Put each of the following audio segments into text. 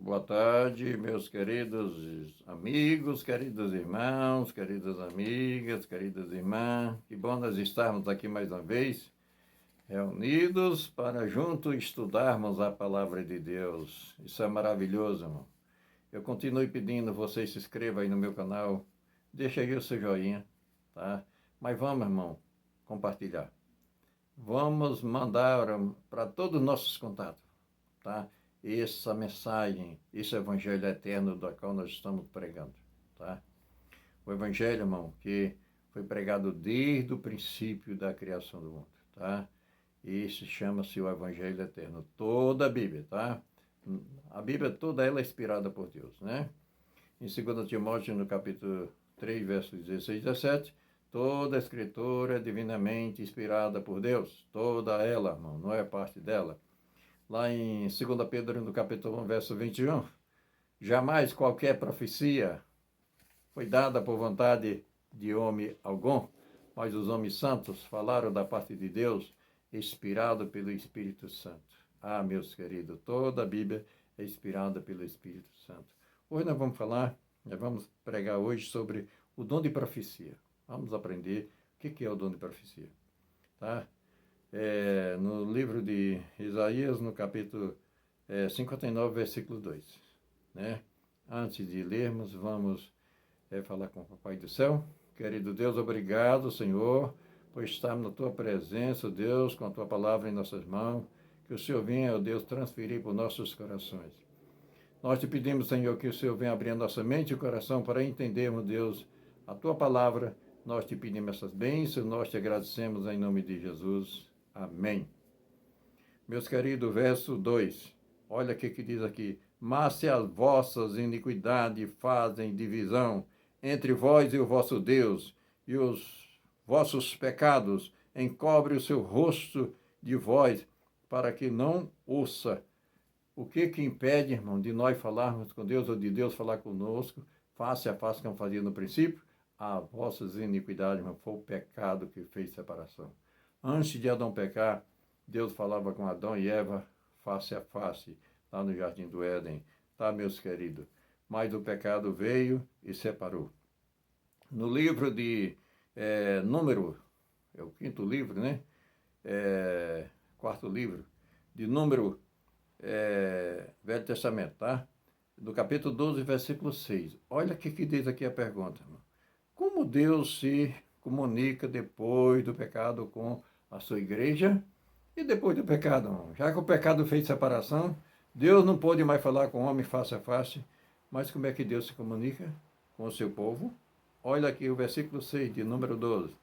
Boa tarde, meus queridos amigos, queridos irmãos, queridas amigas, queridas irmãs. Que bom nós estarmos aqui mais uma vez, reunidos para juntos estudarmos a palavra de Deus. Isso é maravilhoso, irmão. Eu continuo pedindo, você se inscreva aí no meu canal, deixa aí o seu joinha, tá? Mas vamos, irmão, compartilhar. Vamos mandar para todos os nossos contatos, tá? Essa mensagem, esse evangelho eterno do qual nós estamos pregando, tá? O evangelho, irmão, que foi pregado desde o princípio da criação do mundo, tá? Esse chama-se o evangelho eterno. Toda a Bíblia, tá? A Bíblia toda ela é inspirada por Deus, né? Em 2 Timóteo, no capítulo 3, versos 16 e 17, toda a escritura é divinamente inspirada por Deus. Toda ela, irmão, não é parte dela. Lá em 2 Pedro, no capítulo 1, verso 21, jamais qualquer profecia foi dada por vontade de homem algum, mas os homens santos falaram da parte de Deus, inspirado pelo Espírito Santo. Ah, meus queridos, toda a Bíblia é inspirada pelo Espírito Santo. Hoje nós vamos pregar hoje sobre o dom de profecia. Vamos aprender o que é o dom de profecia, tá? No livro de Isaías, no capítulo 59, versículo 2. Né? Antes de lermos, vamos falar com o Papai do Céu. Querido Deus, obrigado, Senhor, por estarmos na Tua presença, Deus, com a Tua palavra em nossas mãos. Que o Senhor venha, ó Deus, transferir por nossos corações. Nós te pedimos, Senhor, que o Senhor venha abrir a nossa mente e o coração para entendermos, Deus, a Tua palavra. Nós te pedimos essas bênçãos, nós te agradecemos em nome de Jesus. Amém. Meus queridos, verso 2. Olha o que diz aqui. Mas se as vossas iniquidades fazem divisão entre vós e o vosso Deus, e os vossos pecados encobrem o seu rosto de vós, para que não ouça. O que impede, irmão, de nós falarmos com Deus, ou de Deus falar conosco, face a face, como fazia no princípio? As vossas iniquidades, irmão, foi o pecado que fez separação. Antes de Adão pecar, Deus falava com Adão e Eva face a face, lá no Jardim do Éden, tá, meus queridos? Mas o pecado veio e separou. No livro de Número, é o quinto livro, né? Quarto livro, de Número, Velho Testamento, tá? No capítulo 12, versículo 6. Olha o que diz aqui a pergunta, irmão. Como Deus se comunica depois do pecado com a sua igreja e depois do pecado, irmão? Já que o pecado fez separação, Deus não pôde mais falar com o homem face a face, mas como é que Deus se comunica com o seu povo? Olha aqui o versículo 6 de Número 12.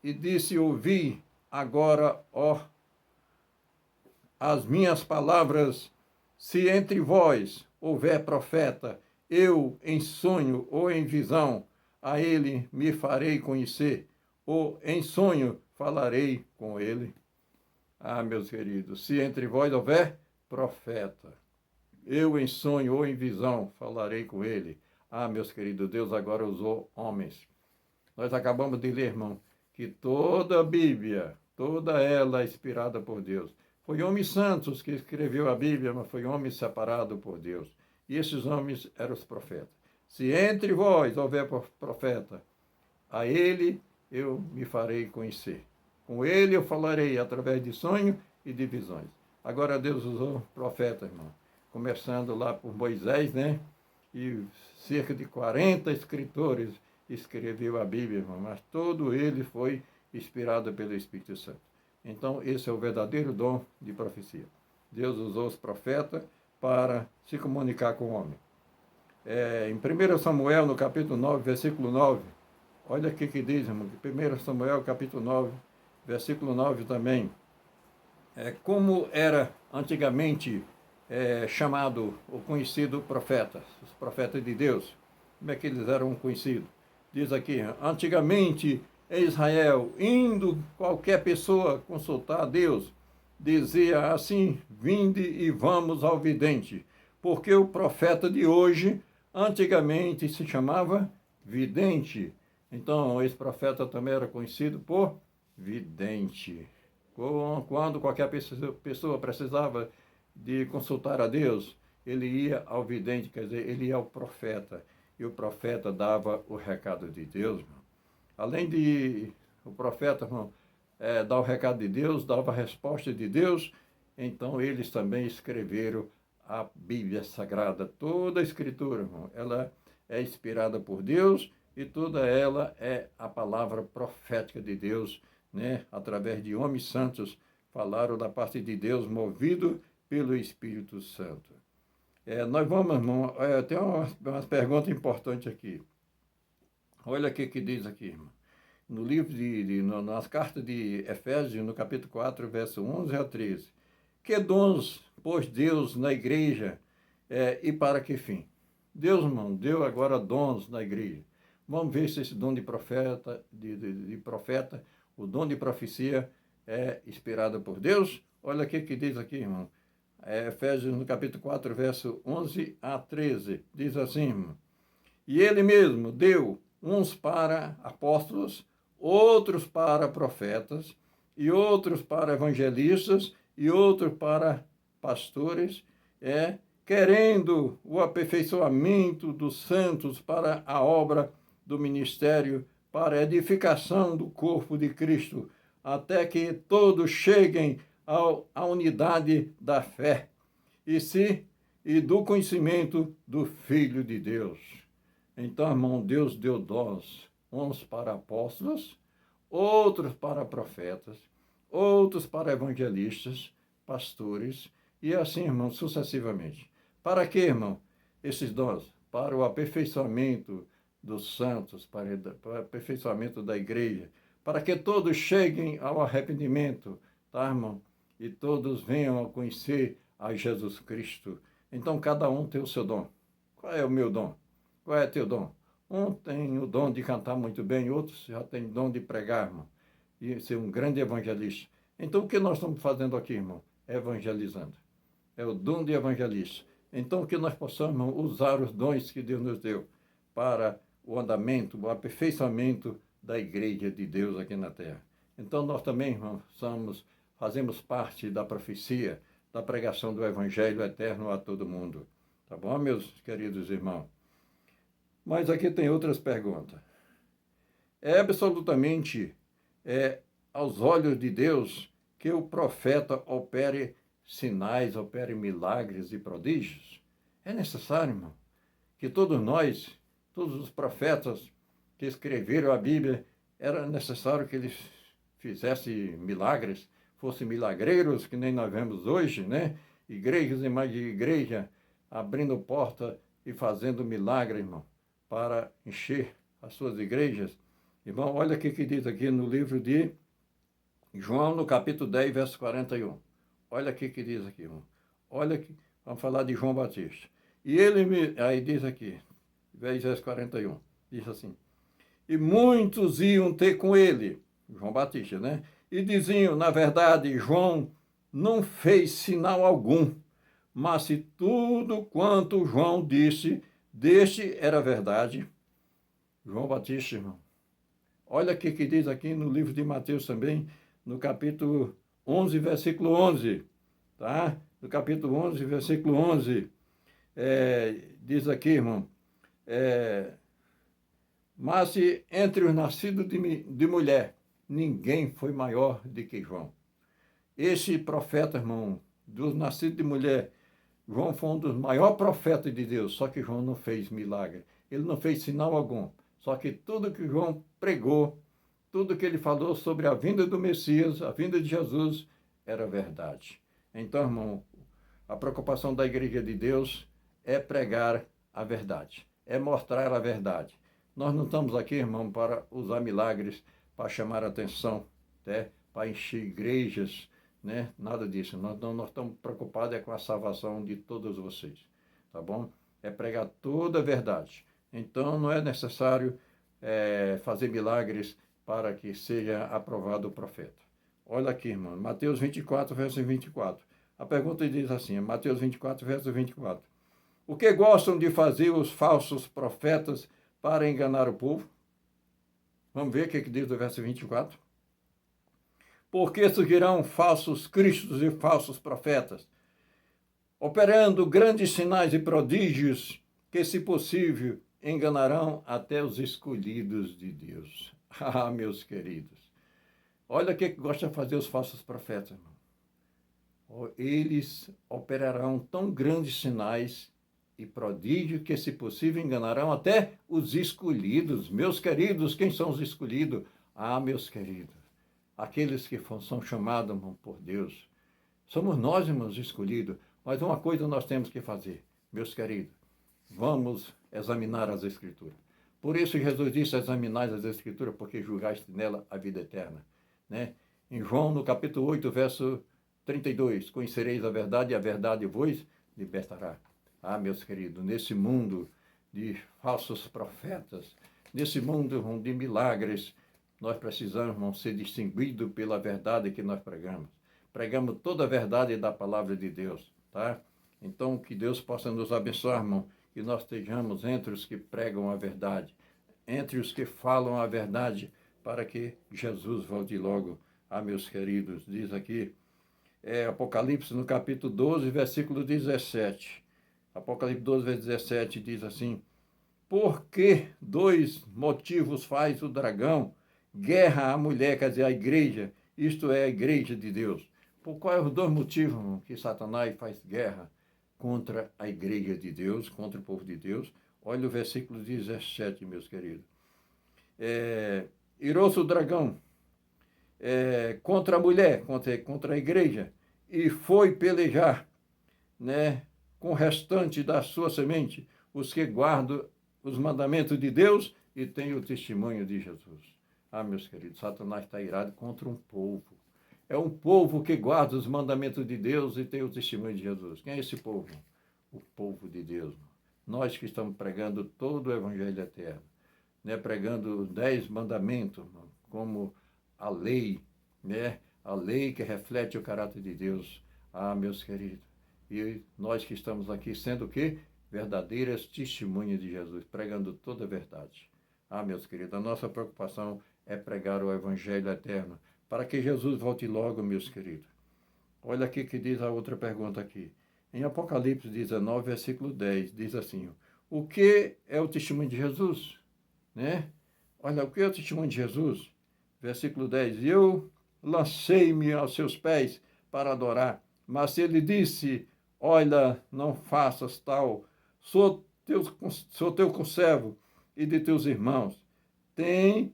E disse, ouvi agora, ó, as minhas palavras, se entre vós houver profeta, eu em sonho ou em visão, a ele me farei conhecer, ou em sonho falarei com ele. Ah, meus queridos, se entre vós houver profeta, eu em sonho ou em visão falarei com ele. Ah, meus queridos, Deus agora usou homens. Nós acabamos de ler, irmão, que toda a Bíblia, toda ela é inspirada por Deus. Foi homens santos que escreveu a Bíblia, mas foi homem separado por Deus. E esses homens eram os profetas. Se entre vós houver profeta, a ele eu me farei conhecer. Com ele eu falarei através de sonho e de visões. Agora Deus usou profeta, irmão. Começando lá por Moisés, né? E cerca de 40 escritores escreveu a Bíblia, irmão. Mas todo ele foi inspirado pelo Espírito Santo. Então, esse é o verdadeiro dom de profecia. Deus usou os profetas para se comunicar com o homem. Em 1 Samuel, no capítulo 9, versículo 9, olha o que diz, irmão. 1 Samuel, capítulo 9, versículo 9 também. Como era antigamente chamado ou conhecido profetas, os profetas de Deus. Como é que eles eram conhecidos? Diz aqui, antigamente em Israel, indo qualquer pessoa consultar a Deus, dizia assim, vinde e vamos ao vidente, porque o profeta de hoje, antigamente se chamava vidente. Então, esse profeta também era conhecido por vidente. Quando qualquer pessoa precisava de consultar a Deus, ele ia ao vidente, quer dizer, ele ia ao profeta, e o profeta dava o recado de Deus, irmão. Além de o profeta, irmão, dar o recado de Deus, dava a resposta de Deus, então eles também escreveram a Bíblia Sagrada. Toda a Escritura, irmão, ela é inspirada por Deus e toda ela é a palavra profética de Deus, né? Através de homens santos, falaram da parte de Deus, movido pelo Espírito Santo. Nós vamos, irmão, tem umas perguntas importantes aqui. Olha o que diz aqui, irmão. No livro nas cartas de Efésios, no capítulo 4, verso 11 a 13. Que dons pôs Deus na igreja e para que fim? Deus, irmão, deu agora dons na igreja. Vamos ver se esse dom de profeta, o dom de profecia é inspirado por Deus. Olha o que diz aqui, irmão. Efésios, no capítulo 4, verso 11 a 13. Diz assim, irmão. E ele mesmo deu uns para apóstolos, outros para profetas, e outros para evangelistas, e outros para pastores, querendo o aperfeiçoamento dos santos para a obra do ministério, para a edificação do corpo de Cristo, até que todos cheguem à unidade da fé e do conhecimento do Filho de Deus. Então, irmão, Deus deu dons, uns para apóstolos, outros para profetas, outros para evangelistas, pastores, e assim, irmão, sucessivamente. Para quê, irmão, esses dons? Para o aperfeiçoamento dos santos, para o aperfeiçoamento da igreja, para que todos cheguem ao arrependimento, tá, irmão? E todos venham a conhecer a Jesus Cristo. Então, cada um tem o seu dom. Qual é o meu dom? Qual é teu dom? Um tem o dom de cantar muito bem, outros já tem o dom de pregar, irmão, e ser um grande evangelista. Então, o que nós estamos fazendo aqui, irmão? Evangelizando. É o dom de evangelista. Então, que nós possamos, irmão, usar os dons que Deus nos deu para o andamento, o aperfeiçoamento da igreja de Deus aqui na terra. Então, nós também, irmão, fazemos parte da profecia, da pregação do evangelho eterno a todo mundo. Tá bom, meus queridos irmãos? Mas aqui tem outras perguntas. É absolutamente aos olhos de Deus que o profeta opere sinais, opere milagres e prodígios? É necessário, irmão, que todos nós, todos os profetas que escreveram a Bíblia, era necessário que eles fizessem milagres, fossem milagreiros, que nem nós vemos hoje, né? Igrejas e mais de igreja, abrindo porta e fazendo milagre, irmão, para encher as suas igrejas. Irmão, olha o que diz aqui no livro de João, no capítulo 10, verso 41. Olha o que diz aqui, irmão. Olha aqui, vamos falar de João Batista. E aí diz aqui, verso 41, diz assim: e muitos iam ter com ele, João Batista, né? E diziam, na verdade, João não fez sinal algum, mas se tudo quanto João disse, deste era verdade. João Batista, irmão. Olha o que diz aqui no livro de Mateus também, no capítulo 11, versículo 11. Tá? No capítulo 11, versículo 11. Diz aqui, irmão. Mas se entre os nascidos de mulher, ninguém foi maior do que João. Esse profeta, irmão, dos nascidos de mulher, João foi um dos maiores profetas de Deus, só que João não fez milagre. Ele não fez sinal algum. Só que tudo que João pregou, tudo que ele falou sobre a vinda do Messias, a vinda de Jesus, era verdade. Então, irmão, a preocupação da igreja de Deus é pregar a verdade, é mostrar a verdade. Nós não estamos aqui, irmão, para usar milagres, para chamar a atenção, né? Para encher igrejas, né? Nada disso. Nós estamos preocupados com a salvação de todos vocês, tá bom? É pregar toda a verdade. Então, não é necessário fazer milagres para que seja aprovado o profeta. Olha aqui, irmão, Mateus 24, verso 24. A pergunta diz assim, Mateus 24, verso 24. O que gostam de fazer os falsos profetas para enganar o povo? Vamos ver o que diz o verso 24. Porque surgirão falsos cristos e falsos profetas. operando grandes sinais e prodígios que, se possível, enganarão até os escolhidos de Deus. Ah, meus queridos, olha o que gosta de fazer os falsos profetas, irmão. Eles operarão tão grandes sinais e prodígios que, se possível, enganarão até os escolhidos. Meus queridos, quem são os escolhidos? Ah, meus queridos, aqueles que são chamados, irmão, por Deus. Somos nós, irmãos, escolhidos. Mas uma coisa nós temos que fazer, meus queridos. Vamos examinar as Escrituras. Por isso Jesus disse, examinai as Escrituras, porque julgaste nela a vida eterna. Né? Em João, no capítulo 8, verso 32, conhecereis a verdade e a verdade vos libertará. Ah, meus queridos, nesse mundo de falsos profetas, nesse mundo de milagres, nós precisamos, irmão, ser distinguidos pela verdade que nós pregamos. Pregamos toda a verdade da palavra de Deus, tá? Então, que Deus possa nos abençoar, irmão, que nós estejamos entre os que pregam a verdade, entre os que falam a verdade, para que Jesus volte logo. Ah, meus queridos, diz aqui, Apocalipse no capítulo 12, versículo 17. Apocalipse 12, versículo 17 diz assim: por que dois motivos faz o dragão guerra à mulher, quer dizer, a igreja, isto é, a igreja de Deus? Por quais os dois motivos, irmão, que Satanás faz guerra contra a igreja de Deus, contra o povo de Deus? Olha o versículo 17, meus queridos. Irou-se o dragão contra a mulher, contra a igreja, e foi pelejar, né, com o restante da sua semente, os que guardam os mandamentos de Deus e têm o testemunho de Jesus. Ah, meus queridos, Satanás está irado contra um povo. É um povo que guarda os mandamentos de Deus e tem o testemunho de Jesus. Quem é esse povo? O povo de Deus. Nós que estamos pregando todo o Evangelho eterno, né? Pregando os 10 mandamentos, como a lei, né? A lei que reflete o caráter de Deus. Ah, meus queridos, e nós que estamos aqui sendo o quê? Verdadeiras testemunhas de Jesus, pregando toda a verdade. Ah, meus queridos, a nossa preocupação é pregar o Evangelho eterno, para que Jesus volte logo, meus queridos. Olha aqui que diz a outra pergunta aqui. Em Apocalipse 19, versículo 10, diz assim: o que é o testemunho de Jesus? Né? Olha, o que é o testemunho de Jesus? Versículo 10, eu lancei-me aos seus pés para adorar, mas ele disse, olha, não faças tal, sou teu conservo e de teus irmãos. Tem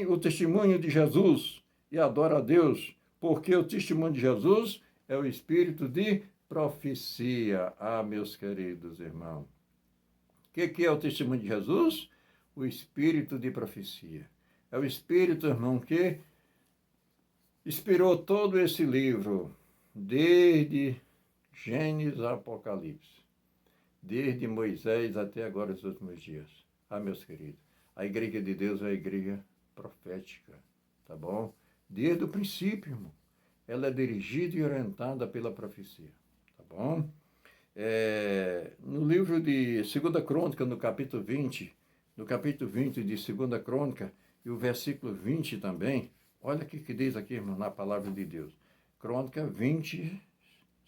o testemunho de Jesus e adora a Deus, porque o testemunho de Jesus é o espírito de profecia. Ah, meus queridos irmãos. O que é o testemunho de Jesus? O espírito de profecia. É o espírito, irmão, que inspirou todo esse livro, desde Gênesis a Apocalipse, desde Moisés até agora os últimos dias. Ah, meus queridos, a igreja de Deus é a igreja profética, tá bom? Desde o princípio, irmão, ela é dirigida e orientada pela profecia, tá bom? No livro de 2 Crônica, no capítulo 20 de 2 Crônica, e o versículo 20 também, olha o que diz aqui, irmão, na palavra de Deus. Crônica 20,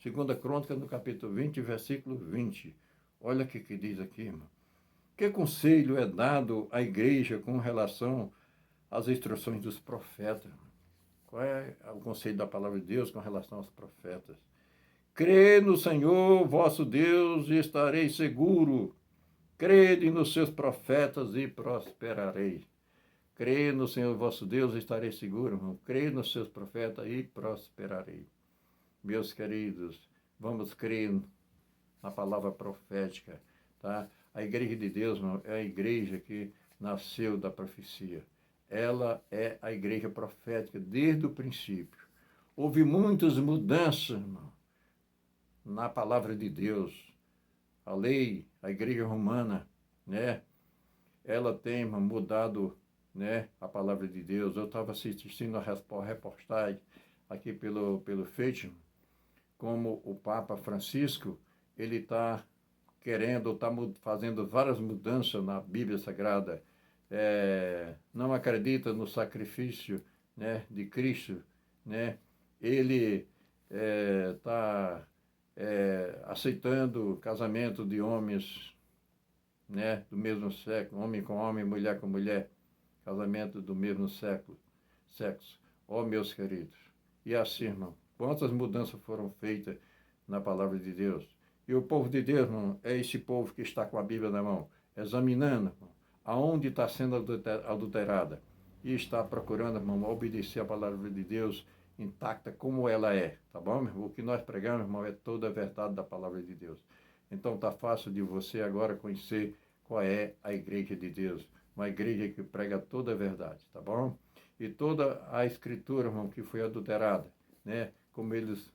2 Crônica, no capítulo 20, versículo 20. Olha o que diz aqui, irmão. Que conselho é dado à igreja com relação às instruções dos profetas? Qual é o conselho da palavra de Deus com relação aos profetas? Crê no Senhor, vosso Deus, e estareis seguro. Crede nos seus profetas e prosperareis. Crê no Senhor, vosso Deus, e estareis seguro, irmão. Crê nos seus profetas e prosperareis. Meus queridos, vamos crer na palavra profética, tá? A igreja de Deus, irmão, é a igreja que nasceu da profecia. Ela é a igreja profética desde o princípio. Houve muitas mudanças, irmão, na palavra de Deus. A lei, a igreja romana, né? Ela tem mudado, né, a palavra de Deus. Eu estava assistindo a reportagem aqui pelo Facebook, como o Papa Francisco, ele está fazendo várias mudanças na Bíblia Sagrada. Não acredita no sacrifício, né, de Cristo, né? Ele está aceitando o casamento de homens, né, do mesmo sexo, homem com homem, mulher com mulher, casamento do mesmo sexo. Ó, meus queridos, e assim, irmão, quantas mudanças foram feitas na palavra de Deus. E o povo de Deus, irmão, é esse povo que está com a Bíblia na mão, examinando, irmão, aonde está sendo adulterada, e está procurando, irmão, obedecer a palavra de Deus intacta como ela é, tá bom, meu irmão? O que nós pregamos, irmão, é toda a verdade da palavra de Deus. Então tá fácil de você agora conhecer qual é a igreja de Deus, uma igreja que prega toda a verdade, tá bom? E toda a escritura, irmão, que foi adulterada, né? Como eles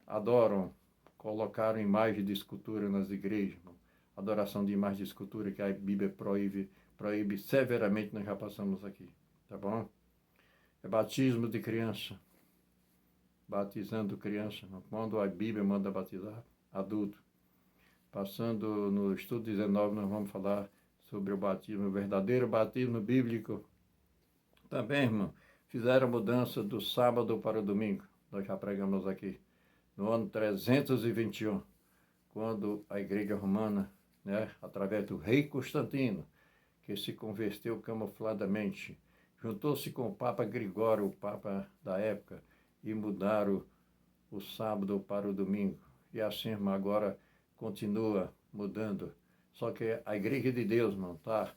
adoram, colocaram imagem de escultura nas igrejas, irmão. Adoração de imagem de escultura que a Bíblia proíbe severamente, nós já passamos aqui, tá bom? É batismo de criança, batizando criança, irmão, quando a Bíblia manda batizar adulto. Passando no estudo 19, nós vamos falar sobre o batismo, o verdadeiro batismo bíblico. Também, irmão, fizeram a mudança do sábado para o domingo. Nós já pregamos aqui. No ano 321, quando a Igreja Romana, né, através do rei Constantino, que se converteu camufladamente, juntou-se com o Papa Gregório, o Papa da época, e mudaram o sábado para o domingo. E assim, irmão, agora continua mudando. Só que a Igreja de Deus, irmão, está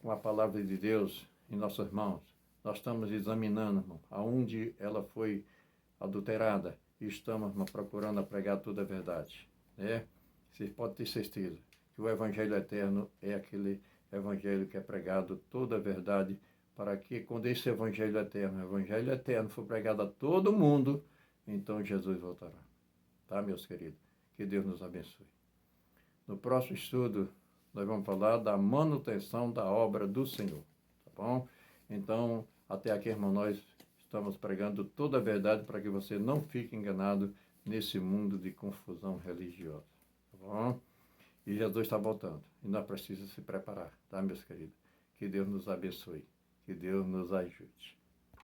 com a palavra de Deus em nossas mãos. Nós estamos examinando, irmão, aonde ela foi adulterada e estamos, irmão, procurando pregar toda a verdade, né? Vocês podem ter certeza que o Evangelho eterno é aquele Evangelho que é pregado toda a verdade, para que quando esse Evangelho eterno for pregado a todo mundo, então Jesus voltará. Tá, meus queridos? Que Deus nos abençoe. No próximo estudo, nós vamos falar da manutenção da obra do Senhor, tá bom? Então, até aqui, irmão, nós estamos pregando toda a verdade para que você não fique enganado nesse mundo de confusão religiosa, tá bom? E Jesus está voltando, e nós precisamos se preparar, tá, meus queridos? Que Deus nos abençoe, que Deus nos ajude.